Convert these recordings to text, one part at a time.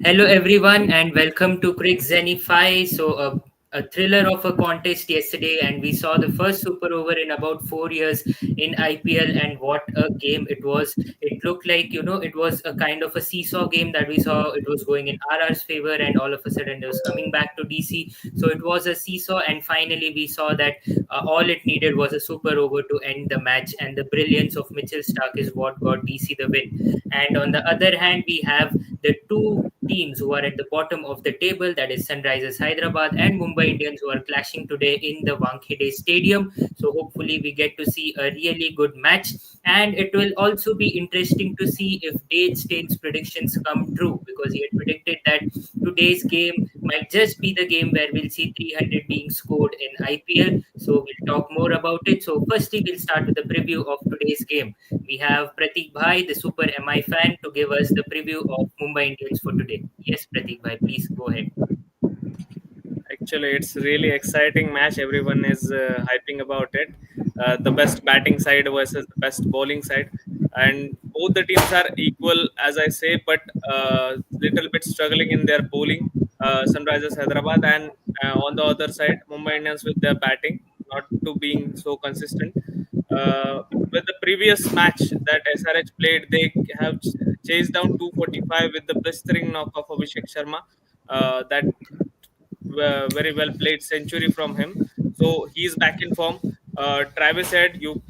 Hello, everyone, and welcome to Quick Zenify. A thriller of a contest yesterday, and we saw the first super over in about 4 years in IPL. And what a game it was! It looked like it was a kind of a seesaw game that we saw. It was going in RR's favor, and all of a sudden it was coming back to DC. So it was a seesaw, and finally we saw that all it needed was a super over to end the match, and the brilliance of Mitchell Stark is what got DC the win. And on the other hand, we have the two teams who are at the bottom of the table, that is Sunrisers Hyderabad and Mumbai Indians, who are clashing today in the Wankhede Stadium. So hopefully we get to see a really good match, and it will also be interesting to see if Dave Steyn's predictions come true, because he had predicted that today's game might just be the game where we'll see 300 being scored in IPL. So we'll talk more about it. So firstly, we'll start with the preview of today's game. We have Pratik Bhai, the super MI fan, to give us the preview of Mumbai Indians for today. Yes, Pratik Bhai, please go ahead. Actually, it's really exciting match. Everyone is hyping about it. The best batting side versus the best bowling side, and both the teams are equal, as I say, but little bit struggling in their bowling. Sunrisers Hyderabad and on the other side, Mumbai Indians with their batting, not to being so consistent. Uh, with the previous match that SRH played, they have chased down 245 with the blistering knock of Abhishek Sharma. That very well played century from him. So he's back in form. Travis said you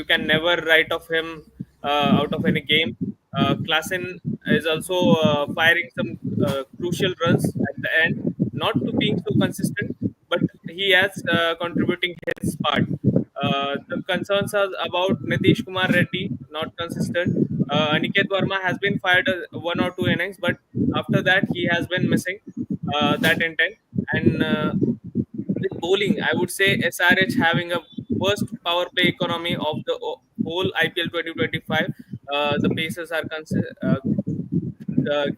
can never write off him out of any game. Klassen is also firing some crucial runs at the end, not to being so consistent, but he has contributing his part. The concerns are about Nitish Kumar Reddy, not consistent. Aniket Verma has been fired one or two innings, but after that he has been missing that intent. And with bowling, I would say SRH having a worst power play economy of the whole IPL 2025. The Pacers are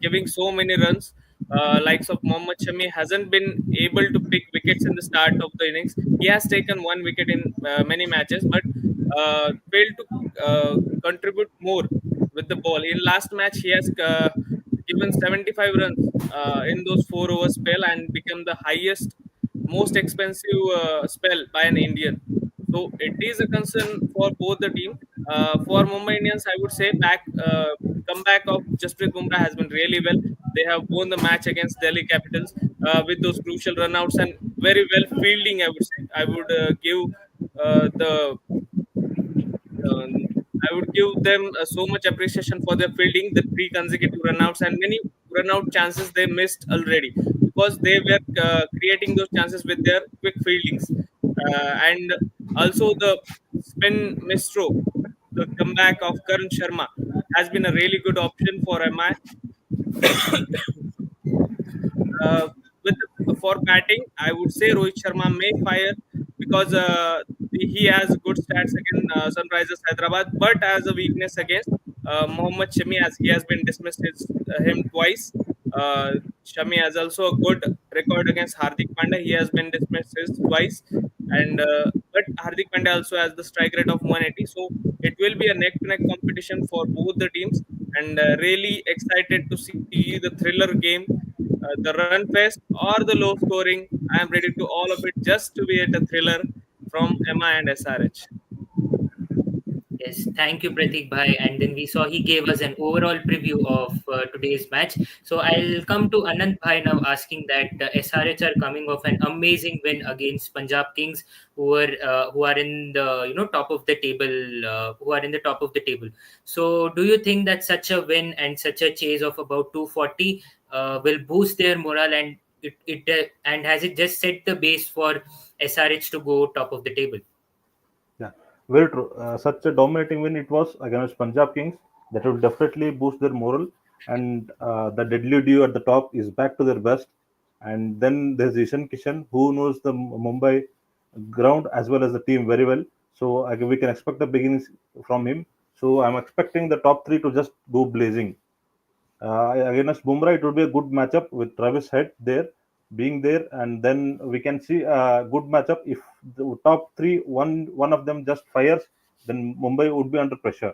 giving so many runs. Likes of Mohammad Shami hasn't been able to pick wickets in the start of the innings. He has taken one wicket in many matches, but failed to contribute more with the ball. In last match, he has given 75 runs in those 4 over spell and become the highest, most expensive spell by an Indian. So it is a concern for both the team. For Mumbai Indians, I would say comeback of Jasprit Bumrah has been really well. They have won the match against Delhi Capitals with those crucial runouts and very well fielding. I would say give the I would give them so much appreciation for their fielding, the three consecutive runouts and many runout chances they missed already because they were creating those chances with their quick fieldings. And also the spin mistro, the comeback of Karan Sharma has been a really good option for MI. For batting, I would say Rohit Sharma may fire because he has good stats against Sunrisers Hyderabad, but as a weakness against Mohammad Shami, as he has been dismissed him twice. Uh, Shami has also a good record against Hardik Pandya. He has been dismissed twice, and but Hardik Pandya also has the strike rate of 180. So it will be a neck-to-neck competition for both the teams, and really excited to see the thriller game, the run fest or the low scoring. I am ready to all of it just to be at a thriller from Emma and SRH. Yes, thank you, Pratik Bhai. And then we saw he gave us an overall preview of today's match. So I'll come to Anand Bhai now, asking that SRH are coming off an amazing win against Punjab Kings, who are in the top of the table, who are in the top of the table. So do you think that such a win and such a chase of about 240 will boost their morale, and and has it just set the base for SRH to go top of the table? Yeah, very true. Such a dominating win it was against Punjab Kings that will definitely boost their morale. And the deadly duo at the top is back to their best. And then there's Ishan Kishan, who knows the Mumbai ground as well as the team very well. So we can expect the beginnings from him. So I'm expecting the top three to just go blazing. Against Bumrah, it would be a good matchup with Travis Head being there, and then we can see a good matchup. If the top three, one of them just fires, then Mumbai would be under pressure.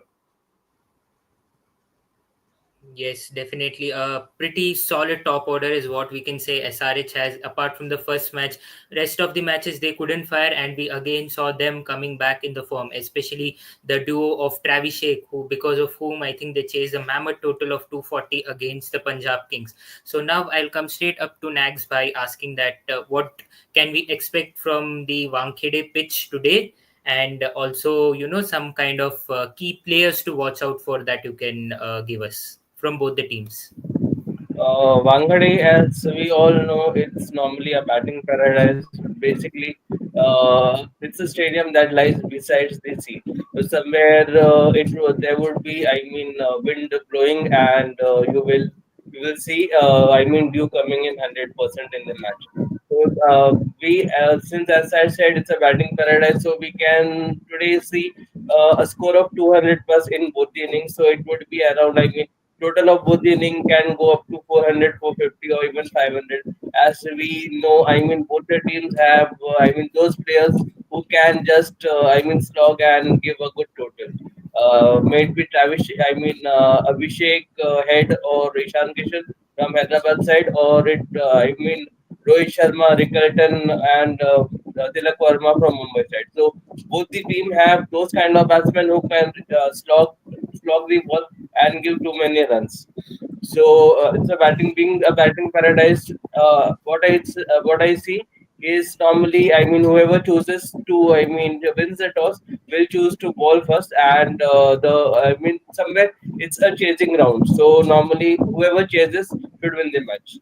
Yes, definitely. A pretty solid top order is what we can say SRH has. Apart from the first match, rest of the matches they couldn't fire, and we again saw them coming back in the form, especially the duo of Travis Sheikh, who because of whom I think they chased a mammoth total of 240 against the Punjab Kings. So now I'll come straight up to Nags by asking that what can we expect from the Wankhede pitch today? And also some kind of key players to watch out for that you can give us from both the teams. Wankhede, as we all know, it's normally a batting paradise. Basically, it's a stadium that lies besides the sea. Somewhere there would be, I mean, wind blowing, and you will see, I mean, dew coming in 100% in the match. So we, since as I said, it's a batting paradise, so we can today see a score of 200 plus in both the innings. So it would be around, I mean, total of both the inning can go up to 400, 450, or even 500. As we know, I mean, both the teams have, I mean, those players who can just, I mean, slog and give a good total. May it be Travis, I mean, Abhishek Head or Ishan Kishan from Hyderabad side, or I mean, Rohit Sharma, Rickerton, and Tilak Verma from Mumbai side. So both the team have those kind of batsmen who can slog the ball and give too many runs. So it's a batting being a batting paradise. What I see is normally, I mean, whoever chooses to, I mean, wins the toss will choose to bowl first, and the I mean, somewhere it's a chasing round. So normally, whoever chases should win the match.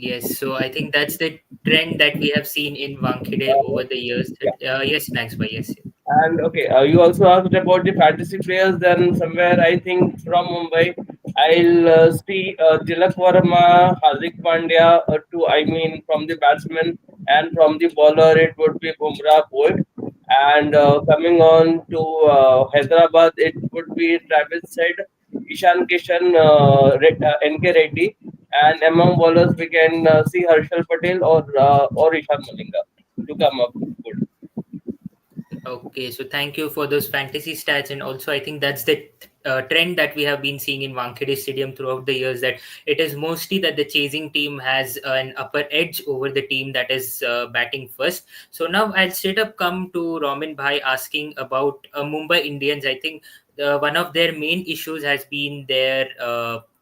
Yes, so I think that's the trend that we have seen in Wankhede Uh, over the years. yeah. Yes, Nags, by yes. And okay, you also asked about the fantasy players. Then somewhere I think from Mumbai, I'll see Tilak Verma, Hardik Pandya. To I mean, from the batsman and from the bowler, it would be Bumrah, Boyd. And coming on to Hyderabad, it would be Travis said, Ishan Kishan, NK Reddy, and among bowlers we can see Harshal Patel or Ishan Malinga to come up good. Okay, so thank you for those fantasy stats, and also I think that's the trend that we have been seeing in Wankhede Stadium throughout the years. That it is mostly that the chasing team has an upper edge over the team that is batting first. So now I'll straight up come to Romin Bhai asking about Mumbai Indians. I think one of their main issues has been their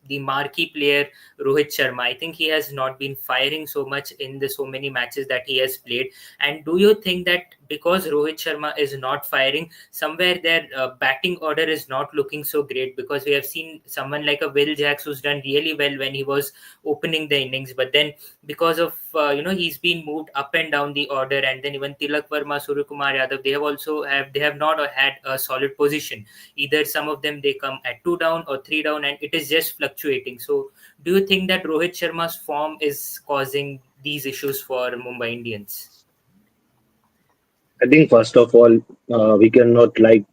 the marquee player Rohit Sharma. I think he has not been firing so much in the so many matches that he has played. And do you think that because Rohit Sharma is not firing, somewhere their batting order is not looking so great? Because we have seen someone like a Will Jacks who's done really well when he was opening the innings, but then because of he's been moved up and down the order, and then even Tilak Verma, Suryakumar Yadav, they have not had a solid position. Either some of them they come at two down or three down, and it is just fluctuating. So, do you think that Rohit Sharma's form is causing these issues for Mumbai Indians? I think first of all, we cannot write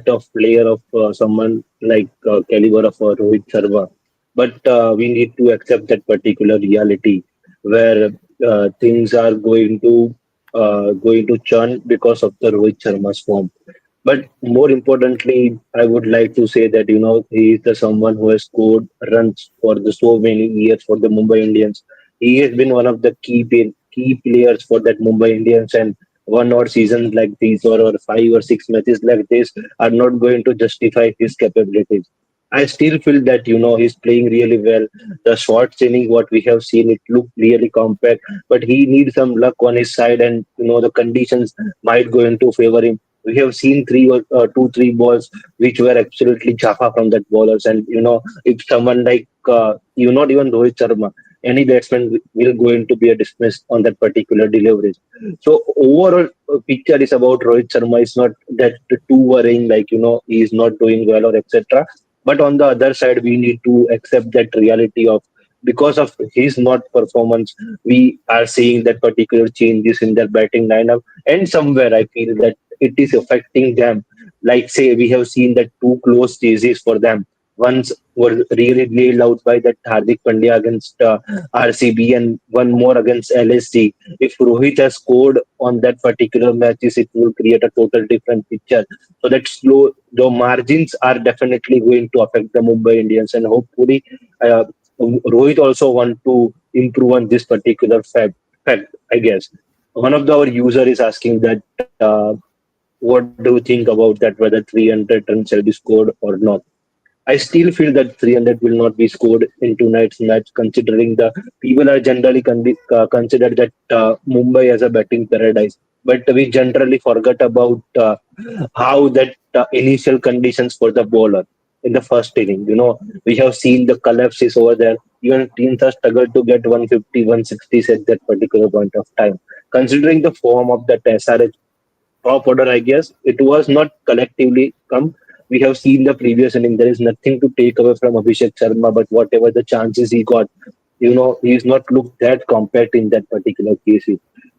off player of someone like caliber of Rohit Sharma, but we need to accept that particular reality where things are going to churn because of the Rohit Sharma's form. But more importantly, I would like to say that he is the someone who has scored runs for the so many years for the Mumbai Indians. He has been one of the key players for that Mumbai Indians, and one odd seasons like these or 5 or 6 matches like this are not going to justify his capabilities. I still feel that he's playing really well. The short inning, what we have seen, it looked really compact, but he needs some luck on his side, and the conditions might go into favor him. We have seen two, three balls which were absolutely chafa from that bowlers, and if someone like not even Rohit Sharma, any batsman will going to be a dismissed on that particular delivery. So overall picture is about Rohit Sharma is not that too worrying, like he is not doing well or etc. But on the other side, we need to accept that reality of because of his not performance, we are seeing that particular changes in their batting lineup, and somewhere I feel that it is affecting them. Like say we have seen that two close chases for them. Ones were really nailed out by that Hardik Pandya against RCB and one more against LSG. If Rohit has scored on that particular matches, it will create a total different picture. So that slow, the margins are definitely going to affect the Mumbai Indians, and hopefully, uh, Rohit also want to improve on this particular fact. I guess one of our user is asking that. What do you think about that? Whether 300 runs shall be scored or not? I still feel that 300 will not be scored in tonight's match, considering the people are generally consider that Mumbai as a batting paradise. But we generally forget about how that initial conditions for the bowler in the first inning. We have seen the collapses over there. Even teams have struggled to get 150, 160 at that particular point of time. Considering the form of that SRH top order, I guess it was not collectively come. We have seen the previous inning. There is nothing to take away from Abhishek Sharma, but whatever the chances he got, he's not looked that compact in that particular case.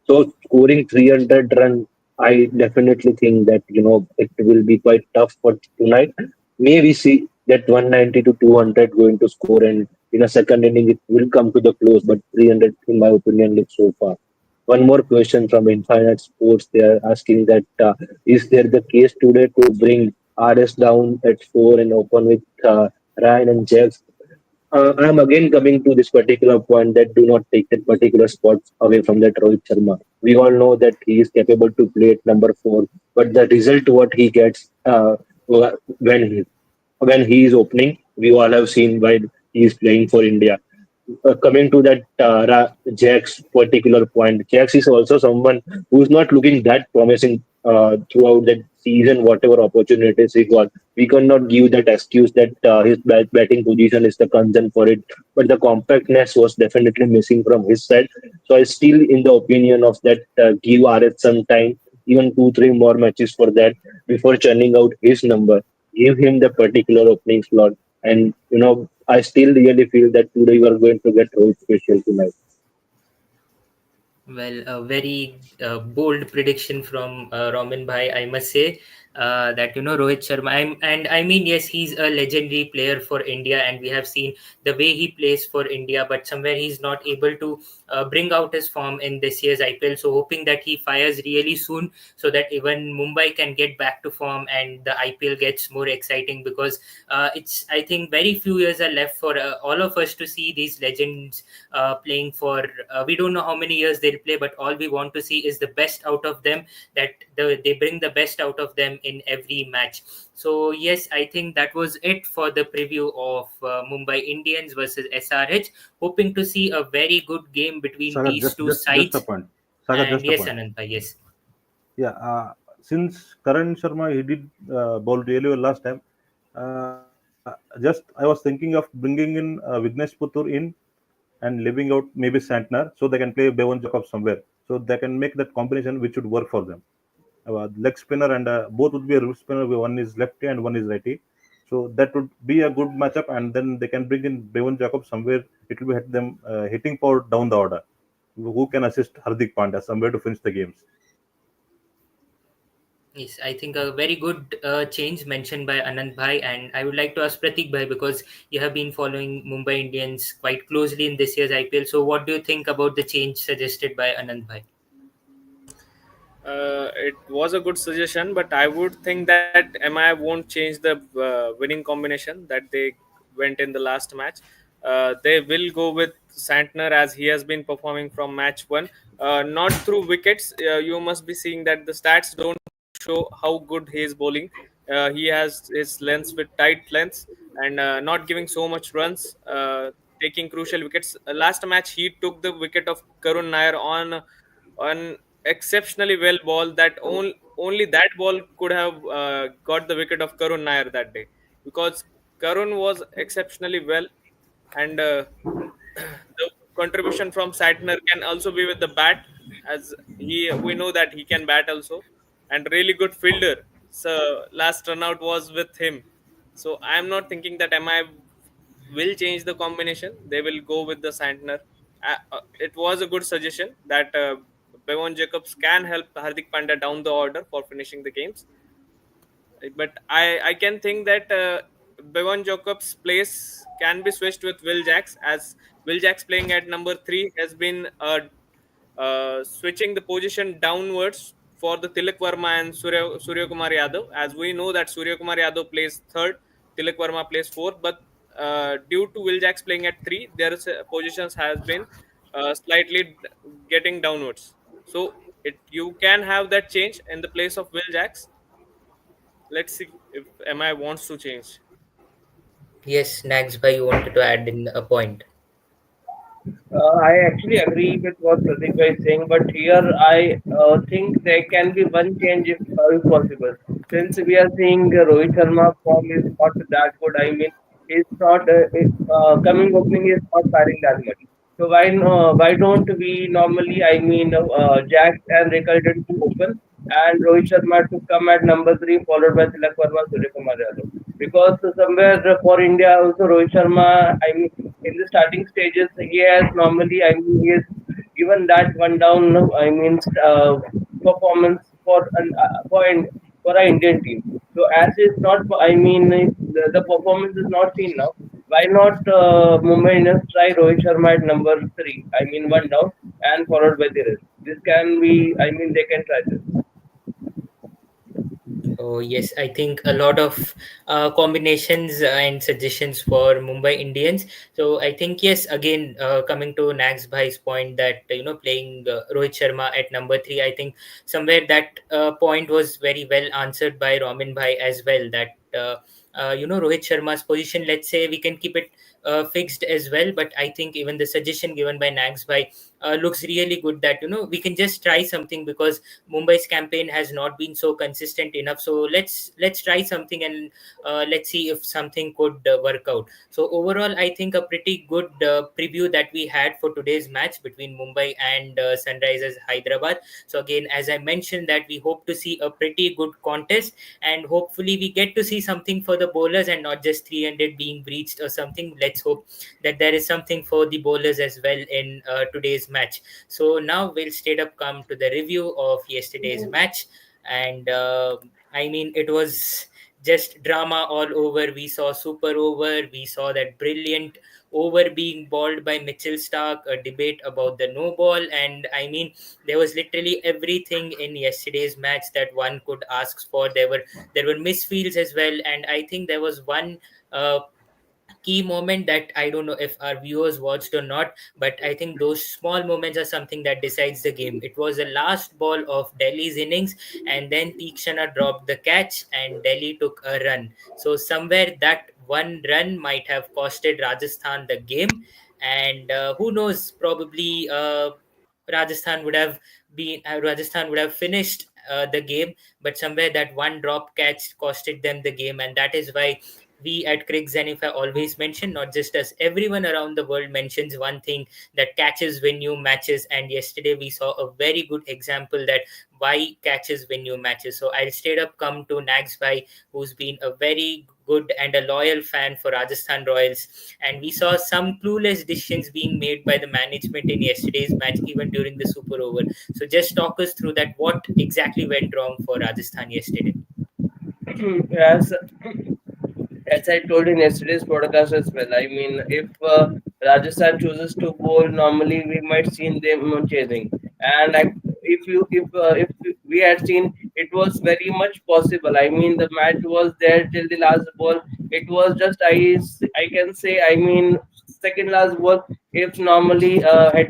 So scoring 300 run, I definitely think that it will be quite tough for tonight. Maybe see that 190 to 200 going to score, and in a second inning it will come to the close. But 300, in my opinion, looks so far. One more question from Infinite Sports. They are asking that is there the case today to bring RS down at 4 and open with Ryan and Jax? I'm again coming to this particular point that do not take that particular spot away from that Rohit Sharma. We all know that he is capable to play at number 4, but the result what he gets when he is opening, we all have seen while he is playing for India. Coming to that Jack's particular point, Jax is also someone who's not looking that promising throughout that season. Whatever opportunities he got, we cannot give that excuse that his batting position is the concern for it. But the compactness was definitely missing from his side. So I still in the opinion of that give RS some time, even 2 3 more matches for that before churning out his number. Give him the particular opening slot, and I still really feel that today we are going to get Rohit special tonight. Well, a very bold prediction from Roman Bhai, I must say. That Rohit Sharma, and I mean, yes, he's a legendary player for India, and we have seen the way he plays for India, but somewhere he's not able to bring out his form in this year's IPL. So hoping that he fires really soon, so that even Mumbai can get back to form and the IPL gets more exciting, because it's, I think, very few years are left for all of us to see these legends playing for. We don't know how many years they'll play, but all we want to see is the best out of them. That they bring the best out of them in every match. So yes, I think that was it for the preview of Mumbai Indians versus SRH. Hoping to see a very good game between Sagar, these just two just just a sides. point. Sagar, And just a yes, point. Ananta, yes. Yeah, since Karan Sharma he did bowl really well last time. Just I was thinking of bringing in Vignesh Puttur in and leaving out maybe Santner, so they can play Bevan Jacob somewhere. So they can make that combination which would work for them. Leg spinner and both would be a wrist spinner. One is lefty and one is righty. So that would be a good matchup, and then they can bring in Bevan Jacob somewhere. It will be hit them hitting power down the order. Who can assist Hardik Pandya somewhere to finish the games? Yes, I think a very good change mentioned by Anand Bhai, and I would like to ask Pratik Bhai, because you have been following Mumbai Indians quite closely in this year's IPL. So, what do you think about the change suggested by Anand Bhai? It was a good suggestion, but I would think that MI won't change the winning combination that they went in the last match. They will go with Santner as he has been performing from match one. Not through wickets. You must be seeing that the stats don't show how good he is bowling. He has his lengths with tight lengths and not giving so much runs, taking crucial wickets. Last match, he took the wicket of Karun Nair on exceptionally well ball that only that ball could have got the wicket of Karun Nair that day, because Karun was exceptionally well, and the contribution from Satner can also be with the bat, as we know that he can bat also, and really good fielder. So last run out was with him. So I am not thinking that MI will change the combination. They will go with the Santner. It was a good suggestion that Bevan Jacobs can help Hardik Pandya down the order for finishing the games. But I can think that Bevan Jacobs' place can be switched with Will Jacks, as Will Jacks playing at number three has been switching the position downwards for the Tilak Verma and Surya Kumar Yadav. As we know that Surya Kumar Yadav plays third, Tilak Verma plays fourth, but due to Will Jacks playing at three, their positions has been slightly getting downwards. So you can have that change in the place of Will Jacks. Let's see if MI wants to change. Yes, Nagsby, you wanted to add in a point. I actually agree with what Pradeep is saying, but here I think there can be one change if possible. Since we are seeing Rohit Sharma form is not that good. I mean, he's not coming opening is not firing that much. So why don't we normally? I mean, Jack and Rickarton to open and Rohit Sharma to come at number three, followed by Tilak Verma, Surya Kumar Yadav. Because somewhere for India also Rohit Sharma, I mean, in the starting stages, he has normally, I mean, he has given that one down, I mean, performance for our Indian team. So as it's not, I mean, the performance is not seen now. Why not Mumbai Indians try Rohit Sharma at number three? I mean, one down and followed by the rest. This can be, I mean, they can try this. Oh, yes, I think a lot of combinations and suggestions for Mumbai Indians. So I think, yes, again, coming to Nags Bhai's point that, playing Rohit Sharma at number three, I think somewhere that point was very well answered by Ramin Bhai as well. That, Rohit Sharma's position, let's say we can keep it fixed as well. But I think even the suggestion given by Nags Bhai looks really good that, we can just try something because Mumbai's campaign has not been so consistent enough. So let's try something and let's see if something could work out. So overall, I think a pretty good preview that we had for today's match between Mumbai and Sunrisers Hyderabad. So again, as I mentioned, that we hope to see a pretty good contest, and hopefully we get to see something for the bowlers and not just 300 being breached or something. Let's hope that there is something for the bowlers as well in today's match. So now we'll straight up come to the review of yesterday's match, and I mean it was just drama all over. We saw super over. We saw that brilliant over being balled by Mitchell Starc, a debate about the no ball, and I mean there was literally everything in yesterday's match that one could ask for. There were misfields as well, and I think there was one key moment that I don't know if our viewers watched or not, but I think those small moments are something that decides the game. It was the last ball of Delhi's innings, and then Tikshana dropped the catch, and Delhi took a run. So somewhere that one run might have costed Rajasthan the game, and who knows, probably Rajasthan would have finished the game, but somewhere that one drop catch costed them the game, and that is why we at Craig Zenify always mention, not just us, everyone around the world mentions one thing, that catches win you matches. And yesterday we saw a very good example that why catches win you matches. So I'll straight up come to Nagsby, who's been a very good and a loyal fan for Rajasthan Royals. And we saw some clueless decisions being made by the management in yesterday's match, even during the super over. So just talk us through that. What exactly went wrong for Rajasthan yesterday? As as I told in yesterday's podcast as well, I mean, if Rajasthan chooses to bowl, normally we might see them chasing. And if we had seen, it was very much possible. I mean, the match was there till the last ball. It was just I can say, I mean, second last ball. If normally I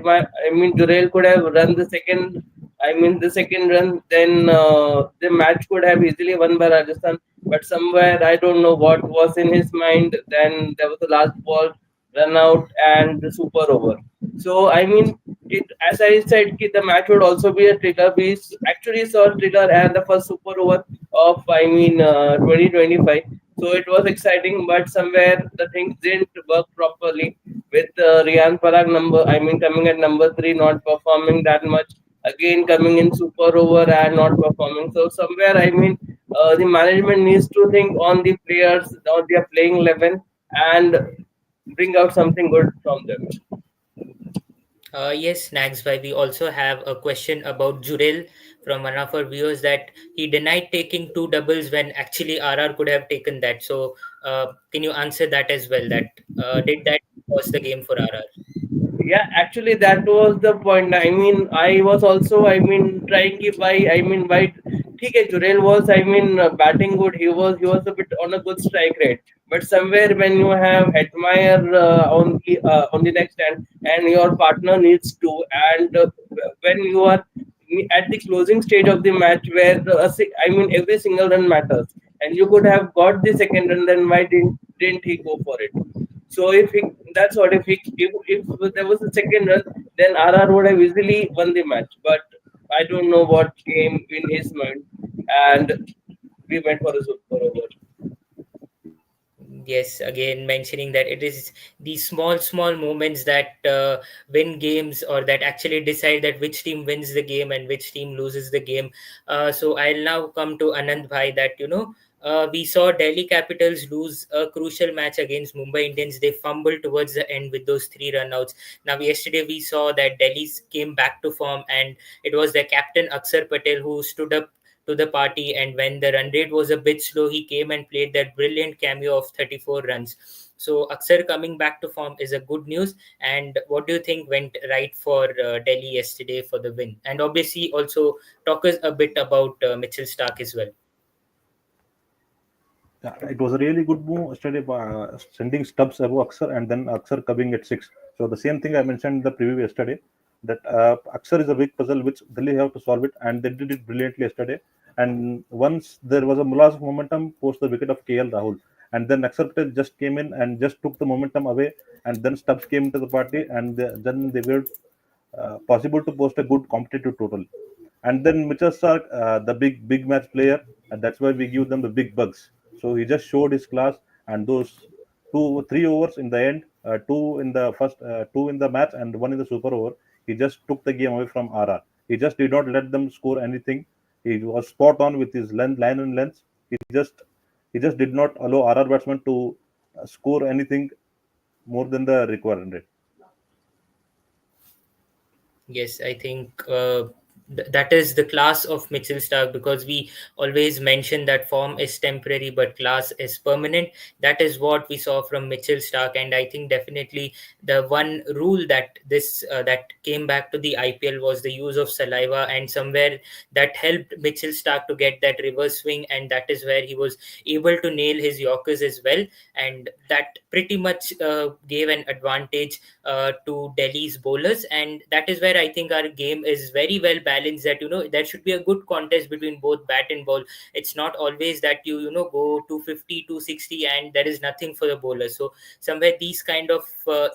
mean, Jurel could have run the second. I mean, the second run, then the match could have easily won by Rajasthan, but somewhere I don't know what was in his mind. Then there was the last ball, run out, and the super over. So I mean, it as I said, the match would also be a trigger. We actually saw a trigger and the first super over of 2025. So it was exciting, but somewhere the things didn't work properly with Rian Parag coming at number three, not performing that much. Again, coming in super over and not performing. So somewhere, I mean, the management needs to think on the players, on their playing 11, and bring out something good from them. Yes, Nagsby, we also have a question about Jurel. from one of our viewers that he denied taking two doubles when actually RR could have taken that. So can you answer that as well? That did that was the game for RR? Yeah, actually, that was the point. I mean, I was also, I mean, trying to buy. I mean, why? Okay, Jurel was, I mean, batting good. He was a bit on a good strike rate. But somewhere when you have admire on the next end, and your partner needs to, and when you are at the closing stage of the match, where I mean, every single run matters, and you could have got the second run, then why didn't he go for it? So if he, that's what if there was a second run, then RR would have easily won the match. But I don't know what came in his mind, and we went for a super over. Yes, again mentioning that it is these small moments that win games, or that actually decide that which team wins the game and which team loses the game. So I'll now come to Anand Bhai, that we saw Delhi Capitals lose a crucial match against Mumbai Indians. They fumbled towards the end with those three runouts. Now yesterday we saw that Delhi came back to form, and it was their captain Axar Patel who stood up to the party. And when the run rate was a bit slow, he came and played that brilliant cameo of 34 runs. So Aksar coming back to form is a good news. And what do you think went right for Delhi yesterday for the win? And obviously also talk us a bit about Mitchell Stark as well. Yeah, it was a really good move yesterday, sending Stubbs above Axar and then Axar coming at six. So the same thing I mentioned in the preview yesterday, that Axar is a big puzzle which Delhi have to solve it, and they did it brilliantly yesterday. And once there was a loss of momentum post the wicket of KL Rahul, and then Axar Patel just came in and just took the momentum away, and then Stubbs came into the party, and then they were possible to post a good competitive total. And then Mitchell Stark, the big match player, and that's why we give them the big bugs. So he just showed his class, and those 3 overs in the end, two in the first, two in the match, and one in the super over. He just took the game away from RR. He just did not let them score anything. He was spot on with his line and length. He just did not allow RR batsmen to score anything more than the required rate. Yes, I think that is the class of Mitchell Stark, because we always mention that form is temporary but class is permanent. That is what we saw from Mitchell Stark, and I think definitely the one rule that that came back to the IPL was the use of saliva, and somewhere that helped Mitchell Stark to get that reverse swing, and that is where he was able to nail his Yorkers as well, and that pretty much gave an advantage to Delhi's bowlers. And that is where I think our game is very well balanced, that there should be a good contest between both bat and ball. It's not always that go 250, 260 and there is nothing for the bowler. So somewhere these kind of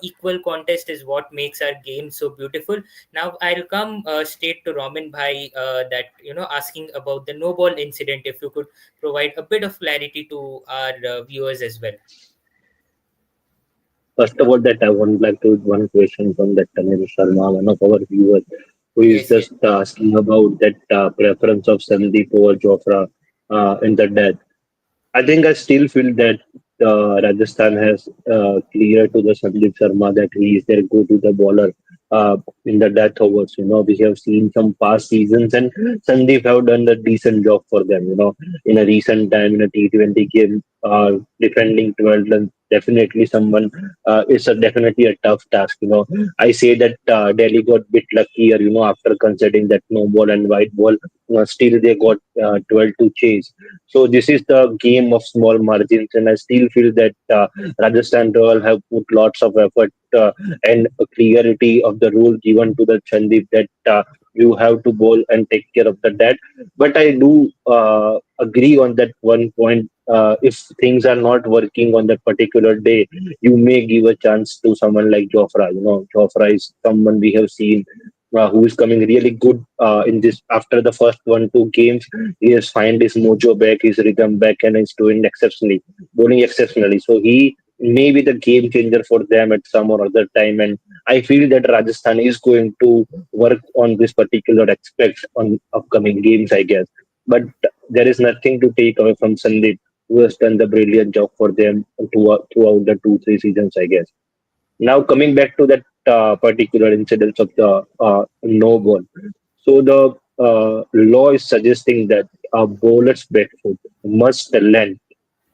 equal contest is what makes our game so beautiful. Now I'll come straight to Roman Bhai, that asking about the no ball incident, if you could provide a bit of clarity to our viewers as well. First of all, that I would like to one question from that Tanir Sharma, one of our viewers, who is Yes, yes. just asking about that preference of Sandeep over Jofra in the death. I think I still feel that Rajasthan has clear to the Sandeep Sharma that he is their go-to the bowler in the death overs. We have seen some past seasons, and Sandeep have done a decent job for them. In a recent time in a T20 game, defending 12 runs definitely someone is definitely a tough task. I say that Delhi got bit luckier. After considering that no ball and white ball, still they got 12 to chase. So this is the game of small margins, and I still feel that Rajasthan Royal have put lots of effort and a clarity of the rule given to the Chandeep that you have to bowl and take care of the dead. But I do agree on that one point. If things are not working on that particular day, you may give a chance to someone like Jofra. Jofra is someone we have seen who is coming really good in this after the first 1 2 games. He has find his mojo back, his rhythm back, and is doing exceptionally, bowling exceptionally. So he may be the game changer for them at some or other time. And I feel that Rajasthan is going to work on this particular aspect on upcoming games, I guess. But there is nothing to take away from Sandeep, who has done the brilliant job for them throughout the 2 3 seasons, I guess. Now coming back to that particular incidents of the no ball. So the law is suggesting that a bowler's back foot must land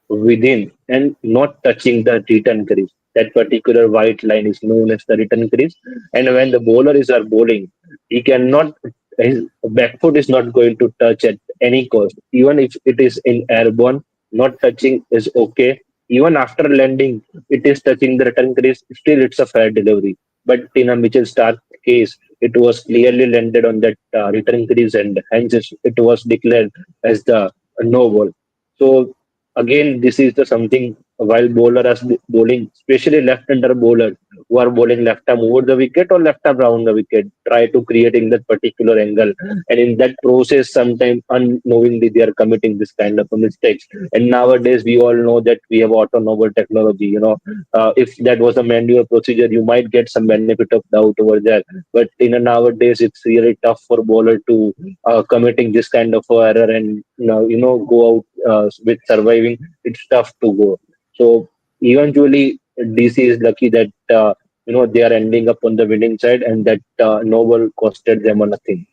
within and not touching the return crease. That particular white line is known as the return crease. And when the bowler is bowling, he cannot, his back foot is not going to touch at any cost. Even if it is in airborne, not touching is okay. Even after landing, it is touching the return crease, still it's a fair delivery. But in a Mitchell Stark case, it was clearly landed on that return crease and hence it was declared as the no ball. So again, this is the something while bowler is bowling, especially left-hander bowlers who are bowling left arm over the wicket or left arm around the wicket, try to create in that particular angle. And in that process, sometimes unknowingly they are committing this kind of a mistakes. And nowadays, we all know that we have auto novel technology. If that was a manual procedure, you might get some benefit of doubt over there. But in a nowadays, it's really tough for bowler to committing this kind of error and go out with surviving. It's tough to go. So eventually, DC is lucky that they are ending up on the winning side, and that novel costed them a nothing.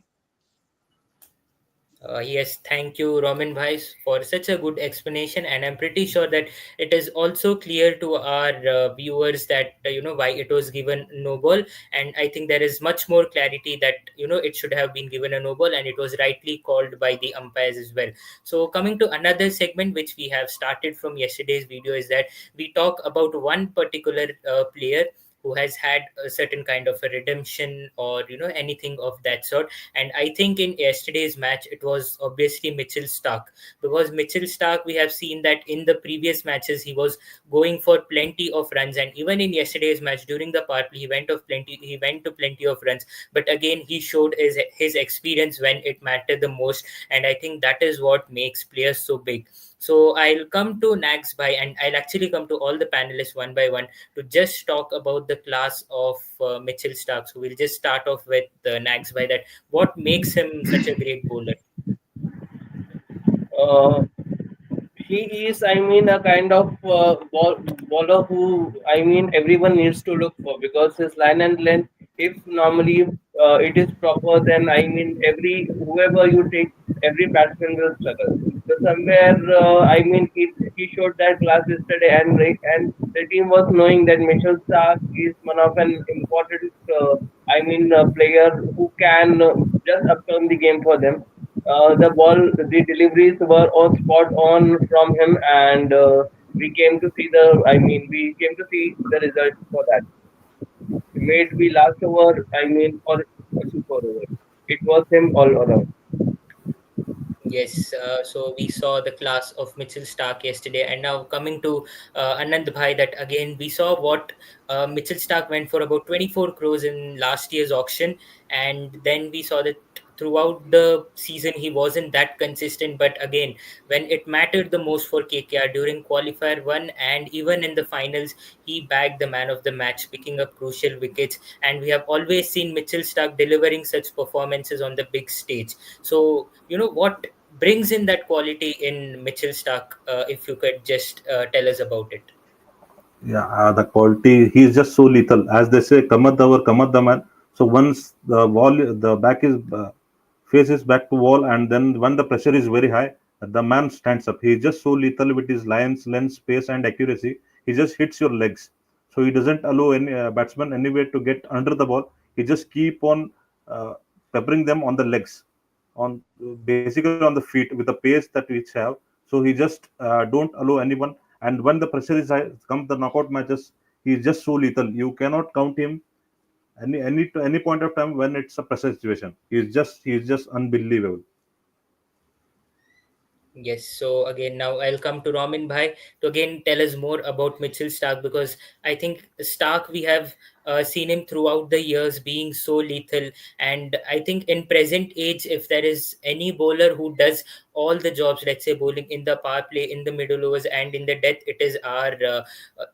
Yes, thank you, Roman Bhai, for such a good explanation. And I'm pretty sure that it is also clear to our viewers that why it was given no ball. And I think there is much more clarity that it should have been given a no ball, and it was rightly called by the umpires as well. So coming to another segment which we have started from yesterday's video is that we talk about one particular player who has had a certain kind of a redemption or anything of that sort. And I think in yesterday's match, it was obviously Mitchell Starc, because Mitchell Starc, we have seen that in the previous matches, he was going for plenty of runs. And even in yesterday's match, during the power play, he went to plenty of runs. But again, he showed his experience when it mattered the most. And I think that is what makes players so big. So I'll come to Nags by, and I'll actually come to all the panelists one by one to just talk about the class of Mitchell Starc. So we'll just start off with Nags by that. What makes him such a great bowler? Uh, he is, I mean, a kind of bowler who, I mean, everyone needs to look for because his line and length, if normally it is proper, then I mean, whoever you take, every batsman will struggle. So somewhere, I mean, he showed that class yesterday, and the team was knowing that Mitchell Stark is one of an important, player who can just upturn the game for them. The deliveries were all spot on from him, and we came to see the result for that. He made the last over, or a super over. It was him all around. Yes, so we saw the class of Mitchell Starc yesterday, and now coming to Anand Bhai, that again we saw what Mitchell Starc went for about 24 crores in last year's auction, and then we saw that throughout the season he wasn't that consistent. But again, when it mattered the most for KKR during qualifier one and even in the finals, he bagged the man of the match, picking up crucial wickets, and we have always seen Mitchell Starc delivering such performances on the big stage. So what brings in that quality in Mitchell Starc, if you could just tell us about it. Yeah, the quality, he's just so lethal. As they say, Kamat Davar, Kamat the man. So once the back is face is back to wall, and then when the pressure is very high, the man stands up. He's just so lethal with his lines, length, space, and accuracy. He just hits your legs. So he doesn't allow any batsman anywhere to get under the ball. He just keep on uh, peppering them on the legs, on basically on the feet with the pace that we have. So he just don't allow anyone. And when the pressure is high, come the knockout matches, he is just so lethal. You cannot count him any point of time when it's a pressure situation. He is just unbelievable. Yes, so again, now I'll come to Ramin Bhai to again tell us more about Mitchell Starc, because I think Starc, we have seen him throughout the years being so lethal. And I think in present age, if there is any bowler who does all the jobs, let's say bowling in the power play, in the middle overs, and in the death, it is our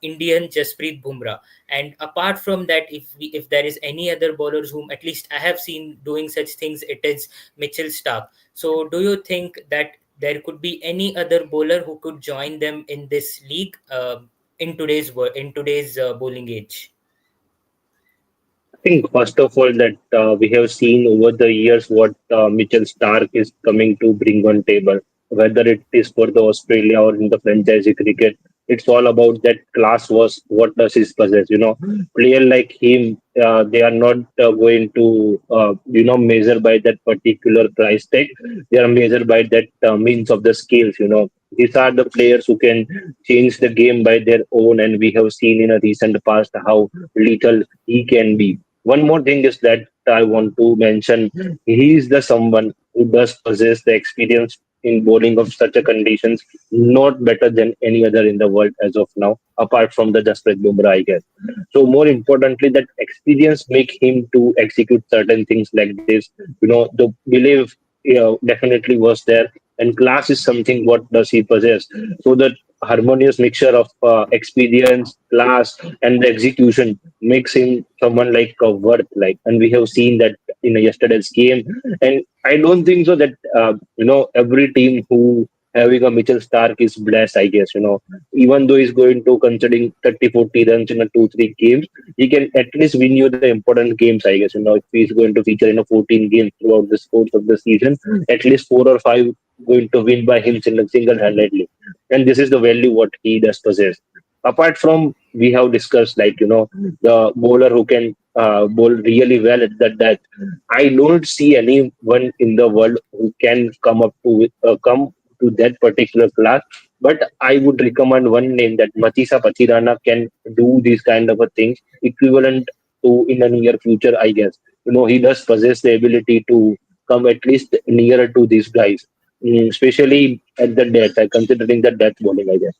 Indian Jasprit Bumrah. And apart from that, if there is any other bowlers whom at least I have seen doing such things, it is Mitchell Starc. So do you think that there could be any other bowler who could join them in this league in today's bowling age? think first of all that we have seen over the years what Mitchell Stark is coming to bring on table, whether it is for the Australia or in the franchise cricket. It's all about that class was what does he possess. Player like him, they are not going to measure by that particular price tag. They are measured by that means of the skills. These are the players who can change the game by their own, and we have seen in a recent past how little he can be. One more thing is that I want to mention, he is the someone who does possess the experience in bowling of such a conditions, not better than any other in the world as of now, apart from the Jasprit Bumrah, I guess. So more importantly, that experience make him to execute certain things like this. The belief definitely was there, and class is something what does he possess. So that harmonious mixture of experience, class, and the execution makes him someone like a worth like, and we have seen that in yesterday's game. And I don't think so that every team who having a Mitchell Stark is blessed, I guess. Even though he's going to considering 30-40 runs in a 2-3 games, he can at least win you the important games, I guess. If he's going to feature in a 14 games throughout the course of the season, at least 4 or 5 going to win by him single-handedly. And this is the value what he does possess. Apart from, we have discussed like the bowler who can bowl really well at that. I don't see anyone in the world who can come to that particular class. But I would recommend one name that Matisa Patirana can do these kind of a things equivalent to in the near future. I guess he does possess the ability to come at least nearer to these guys, especially at the death. Considering the death bowling, I guess.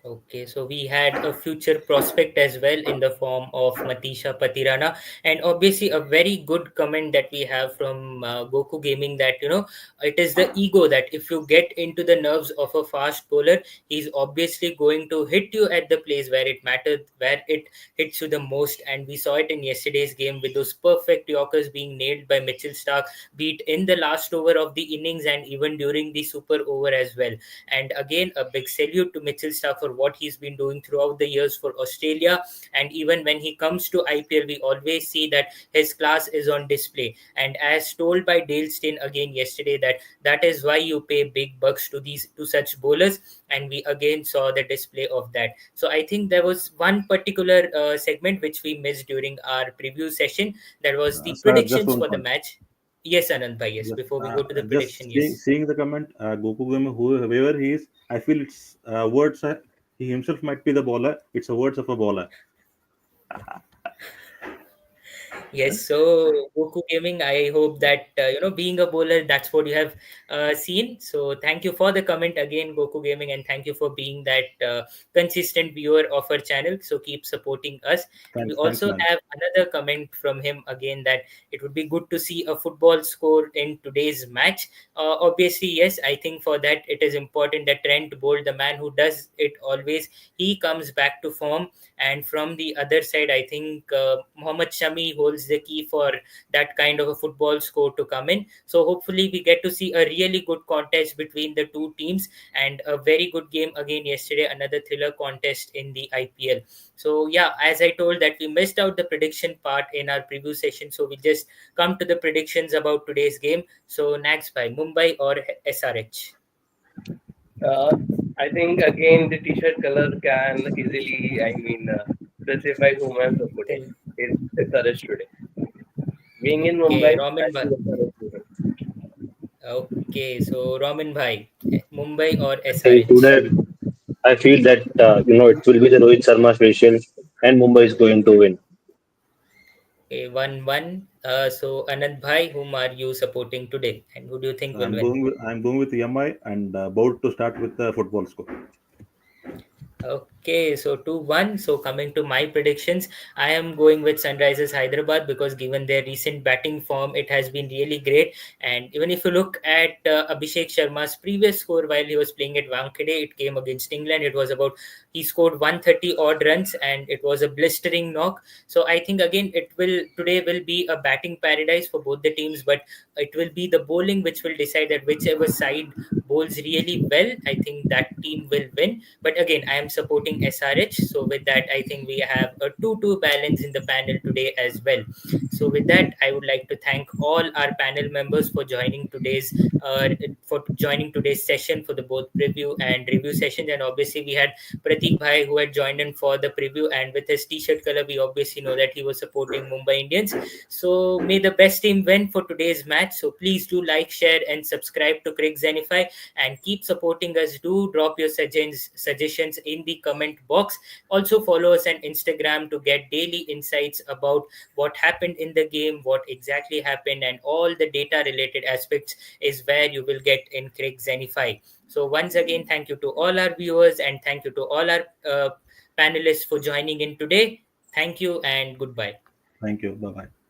Okay, so we had a future prospect as well in the form of Matisha Patirana, and obviously a very good comment that we have from Goku Gaming, that it is the ego that if you get into the nerves of a fast bowler, he's obviously going to hit you at the place where it matters, where it hits you the most, and we saw it in yesterday's game with those perfect Yorkers being nailed by Mitchell Stark, be it in the last over of the innings and even during the super over as well. And again, a big salute to Mitchell Stark for what he's been doing throughout the years for Australia. And even when he comes to IPL, we always see that his class is on display. And as told by Dale Steyn again yesterday, that is why you pay big bucks to such bowlers. And we again saw the display of that. So I think there was one particular segment which we missed during our preview session. That was the Sir, just predictions one for the point. match. Yes, Anand Bhai, yes. Just, Before we go to the just prediction, yes. seeing the comment, Goku Game, whoever he is, I feel it's words. He himself might be the bowler. It's the words of a bowler. Yes, so Goku Gaming, I hope that being a bowler, that's what you have seen. So thank you for the comment again, Goku Gaming, and thank you for being that consistent viewer of our channel. So keep supporting us. And we Thanks, also man. have another comment from him again, that it would be good to see a football score in today's match. Obviously, yes, I think for that it is important that Trent Bolt, the man who does it always, he comes back to form. And from the other side, I think Mohammad Shami holds the key for that kind of a football score to come in. So hopefully we get to see a really good contest between the two teams, and a very good game again yesterday, another thriller contest in the IPL. So yeah, as I told that we missed out the prediction part in our preview session, so we just come to the predictions about today's game. So next, by Mumbai or SRH? Uh, I think again the t-shirt color can easily, I mean, specify whom I'm supporting. Then It's Arish today. Being in okay, Mumbai, I Roman Bhai. see SRH today. Okay, so Roman Bhai, Mumbai or Hey, SRH? today I feel that it will be the Rohit Sharma special, and Mumbai is going to win. Okay, 1-1. So Anand Bhai, whom are you supporting today, and who do you think will win? I'm going with EMI and about to start with the football score. Okay, so 2-1. So coming to my predictions, I am going with Sunrisers Hyderabad, because given their recent batting form, it has been really great. And even if you look at Abhishek Sharma's previous score while he was playing at Wankhede, it came against England. It was about, he scored 130 odd runs, and it was a blistering knock. So I think again today will be a batting paradise for both the teams, but it will be the bowling which will decide that whichever side bowls really well, I think that team will win. But again, I am supporting supporting SRH. So with that, I think we have a 2-2 balance in the panel today as well. So with that, I would like to thank all our panel members uh, for joining today's session for the both preview and review sessions. And obviously, we had Pratik Bhai who had joined in for the preview, and with his t-shirt color, we obviously know that he was supporting Mumbai Indians. So may the best team win for today's match. So please do like, share, and subscribe to Crick Zenify, and keep supporting us. Do drop your suggestions in the comment box. Also follow us on Instagram to get daily insights about what happened in the game, what exactly happened, and all the data related aspects is where you will get in Crick Zenify. So once again, thank you to all our viewers, and thank you to all our panelists for joining in today. Thank you and goodbye. Thank you. Bye bye.